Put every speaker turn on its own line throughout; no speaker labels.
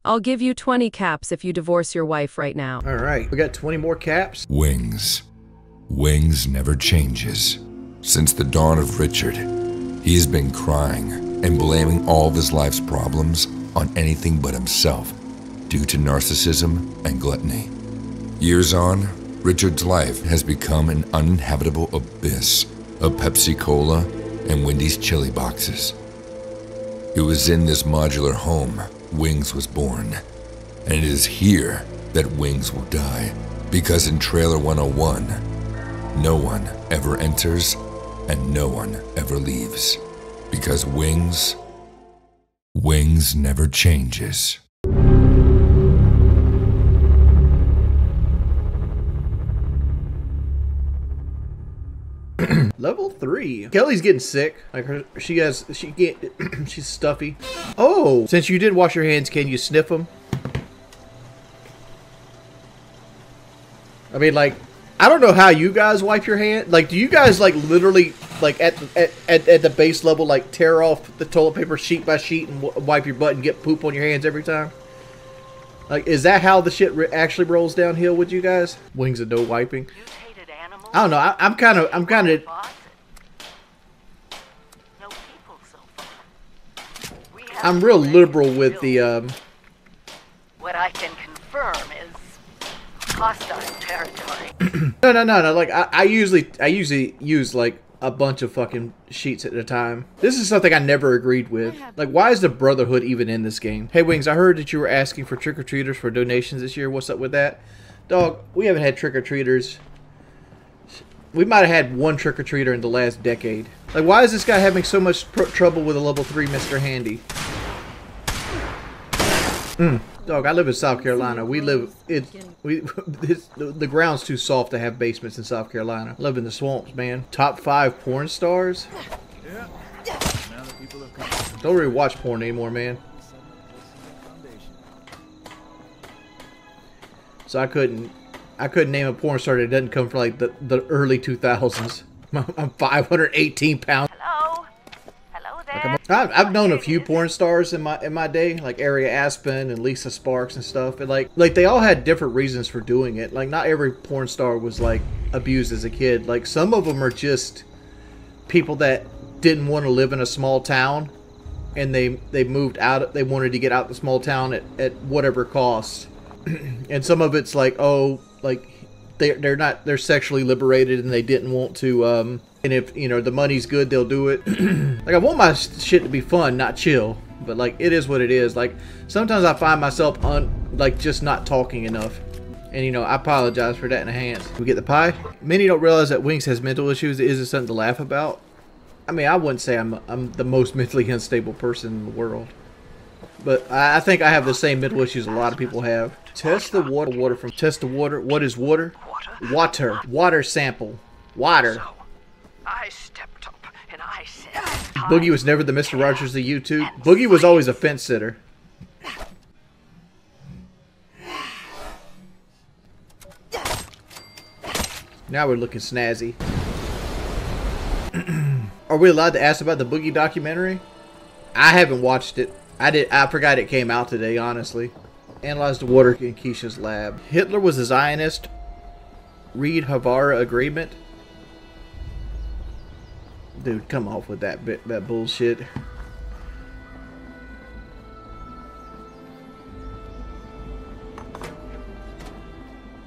I'll give you 20 caps if you divorce your wife right now.
All right, we got 20 more caps.
Wings. Wings never changes. Since the dawn of Richard, he has been crying and blaming all of his life's problems on anything but himself due to narcissism and gluttony. Years on, Richard's life has become an uninhabitable abyss of Pepsi Cola and Wendy's chili boxes. It was in this modular home Wings was born, and it is here that Wings will die, because in Trailer 101, no one ever enters and no one ever leaves, because Wings never changes.
Level 3. Kelly's getting sick. Like she's stuffy. Oh, since you did wash your hands, can you sniff them? I mean, like, I don't know how you guys wipe your hand. Like, do you guys like literally like at the base level like tear off the toilet paper sheet by sheet and wipe your butt and get poop on your hands every time? Like, is that how the shit actually rolls downhill with you guys? Wings of no wiping. I don't know. I'm kind of. I'm real liberal with the.
What I can confirm is hostile territory.
No. Like I usually use like a bunch of fucking sheets at a time. This is something I never agreed with. Like, why is the Brotherhood even in this game? Hey Wings, I heard that you were asking for trick-or-treaters for donations this year. What's up with that? Dog, we haven't had trick-or-treaters. We might have had one trick-or-treater in the last decade. Like, why is this guy having so much trouble with a level 3 Mr. Handy? Dog, I live in South Carolina. The ground's too soft to have basements in South Carolina. I live in the swamps, man. Top 5 porn stars? Don't really watch porn anymore, man. So I couldn't name a porn star that doesn't come from like the early 2000s. I'm 518 pounds.
Hello there.
I've known a few porn stars in my day, like Ari Aspen and Lisa Sparks and stuff. And like they all had different reasons for doing it. Like, not every porn star was like abused as a kid. Like, some of them are just people that didn't want to live in a small town, and they moved out. They wanted to get out the small town at whatever cost. And some of it's like, oh, like they're sexually liberated and they didn't want to and if, you know, the money's good, they'll do it. Like, I want my shit to be fun, not chill, but like, it is what it is. Like, sometimes I find myself like just not talking enough, and you know, I apologize for that in advance. We get the pie. Many don't realize that Wings has mental issues. It isn't something to laugh about. I mean, I wouldn't say I'm the most mentally unstable person in the world, but I think I have the same mental issues a lot of people have. Test the water from test the water. What is water? Water sample. Water.
So, I stepped up and I said,
Boogie was never the Mr. Rogers of YouTube. Boogie was always a fence sitter. Now we're looking snazzy. Are we allowed to ask about the Boogie documentary? I haven't watched it. I forgot it came out today, honestly. Analyze the water in Keisha's lab. Hitler was a Zionist. Read Havara Agreement. Dude, come off with that bullshit.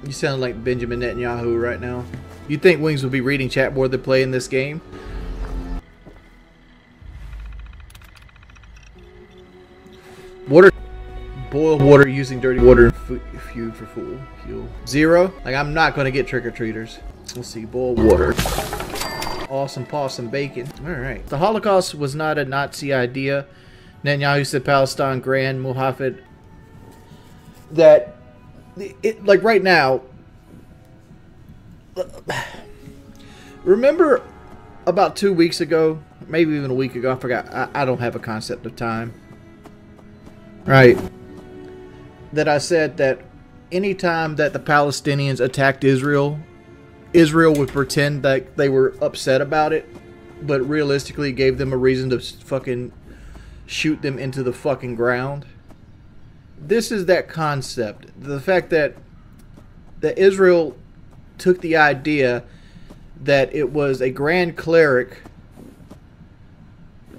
You sound like Benjamin Netanyahu right now. You think Wings will be reading chat more than playing this game? Water. Boil water using dirty water and fuel for fuel. 0. Like, I'm not going to get trick-or-treaters. Let's see. Boil water. Awesome possum bacon. Alright. The Holocaust was not a Nazi idea. Netanyahu said Palestine Grand Mohammed. That, like, right now, remember about 2 weeks ago, maybe even a week ago, I forgot, I don't have a concept of time. Right. That I said that anytime that the Palestinians attacked Israel, Israel would pretend that they were upset about it, but realistically gave them a reason to fucking shoot them into the fucking ground. this is that concept. The fact that Israel took the idea that it was a grand cleric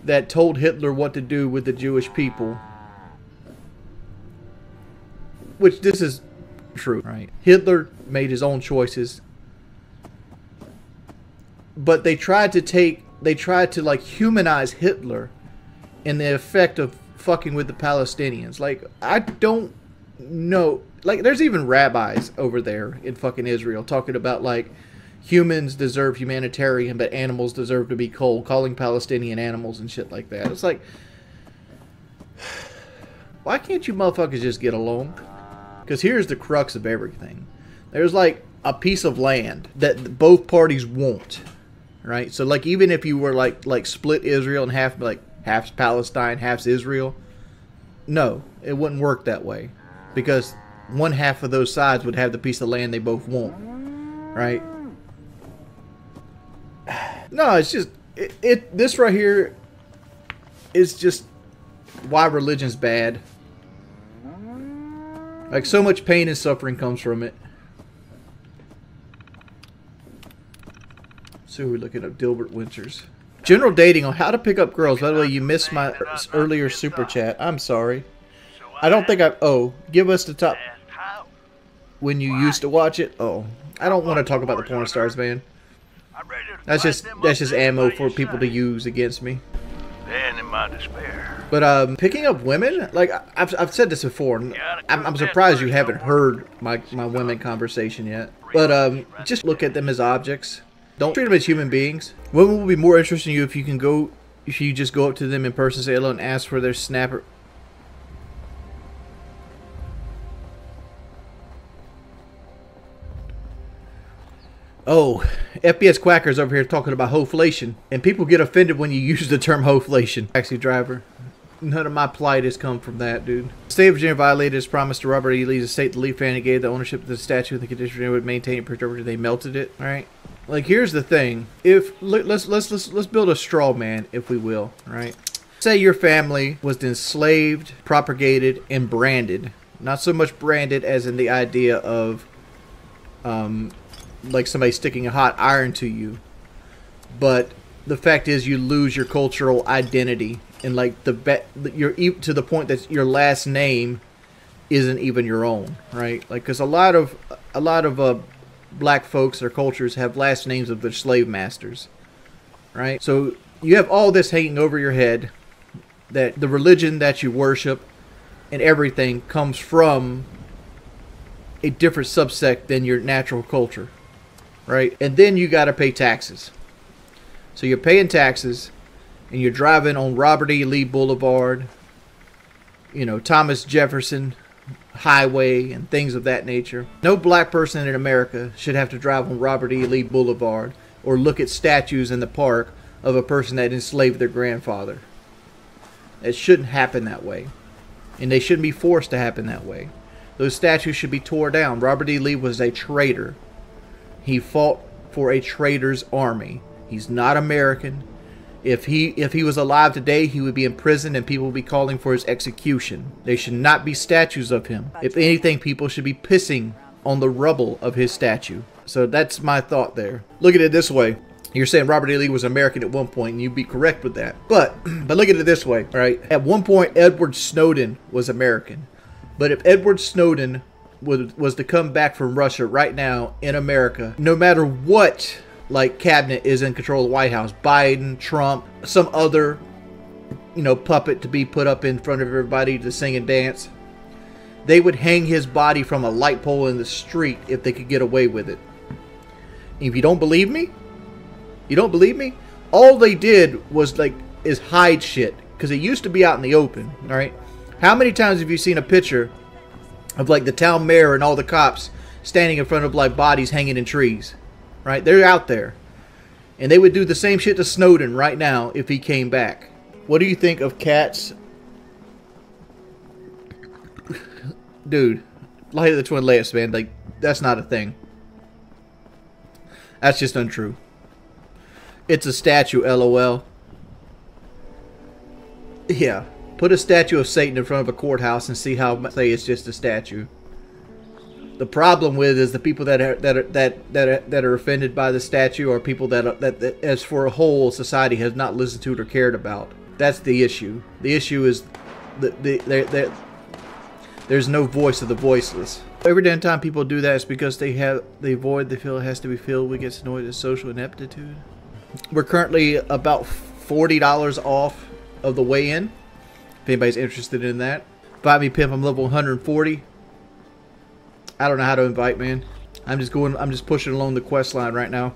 that told Hitler what to do with the Jewish people. Which this is true, right? Hitler made his own choices. But they tried to like humanize Hitler in the effect of fucking with the Palestinians. Like, I don't know. Like, there's even rabbis over there in fucking Israel talking about, like, humans deserve humanitarian, but animals deserve to be cold, calling Palestinian animals and shit like that. It's like, why can't you motherfuckers just get along? Because here's the crux of everything. There's, like, a piece of land that both parties want, right? So, like, even if you were, like split Israel in half, like, half's Palestine, half's Israel, no, it wouldn't work that way. Because one half of those sides would have the piece of land they both want, right? No, it's just this right here is just why religion's bad. Like, so much pain and suffering comes from it. So we're looking up Dilbert Winters. General dating on how to pick up girls. By the way, you missed my earlier super chat. I'm sorry. I don't think oh, give us the top. When you used to watch it. Oh, I don't want to talk about the porn stars, man. That's just ammo for people to use against me.
Then in my despair.
But picking up women, like I've said this before. I'm surprised you haven't heard my women conversation yet. But just look at them as objects. Don't treat them as human beings. Women will be more interested in you if you just go up to them in person, say hello, and ask for their snapper. Oh, FPS Quackers over here talking about hoflation. And people get offended when you use the term hoflation. Taxi driver. None of my plight has come from that, dude. The state of Virginia violated its promise to Robert E. Lee's estate. The Lee family gave the ownership of the statue and the condition Virginia would maintain it perpetually. They melted it, alright? Like, here's the thing. Let's build a straw man, if we will, right? Say your family was enslaved, propagated, and branded. Not so much branded as in the idea of like somebody sticking a hot iron to you, but the fact is you lose your cultural identity, and like you're to the point that your last name isn't even your own, right? Like, because a lot of black folks or cultures have last names of their slave masters, right? So you have all this hanging over your head, that the religion that you worship and everything comes from a different subsect than your natural culture. Right? And then you got to pay taxes. So you're paying taxes, and you're driving on Robert E. Lee Boulevard, you know, Thomas Jefferson Highway, and things of that nature. No black person in America should have to drive on Robert E. Lee Boulevard or look at statues in the park of a person that enslaved their grandfather. It shouldn't happen that way. And they shouldn't be forced to happen that way. Those statues should be tore down. Robert E. Lee was a traitor. He fought for a traitor's army. He's not American. If he was alive today, he would be in prison and people would be calling for his execution. There should not be statues of him. If anything, people should be pissing on the rubble of his statue. So that's my thought there. Look at it this way. You're saying Robert E. Lee was American at one point, and you'd be correct with that. But look at it this way, all right? At one point, Edward Snowden was American. But if Edward Snowden was to come back from Russia right now in America, no matter what, like, cabinet is in control of the White House, Biden, Trump, some other, you know, puppet to be put up in front of everybody to sing and dance, they would hang his body from a light pole in the street if they could get away with it. If you don't believe me, all they did was, like, is hide shit, because it used to be out in the open, all right? How many times have you seen a picture of, like, the town mayor and all the cops standing in front of, like, bodies hanging in trees, right? They're out there. And they would do the same shit to Snowden right now if he came back. What do you think of cats? Dude, Light of the Twin Layers, man. Like, that's not a thing. That's just untrue. It's a statue, LOL. Yeah. Put a statue of Satan in front of a courthouse and see how much say it's just a statue. The problem with is the people that are offended by the statue are people that as for a whole society has not listened to it or cared about. That's the issue. The issue is there's no voice of the voiceless. Every damn time people do that, it's because the void they feel it has to be filled with gets annoyed at social ineptitude. We're currently about $40 off of the weigh-in. If anybody's interested in that, buy me pimp. I'm level 140. I don't know how to invite, man. I'm just pushing along the quest line right now.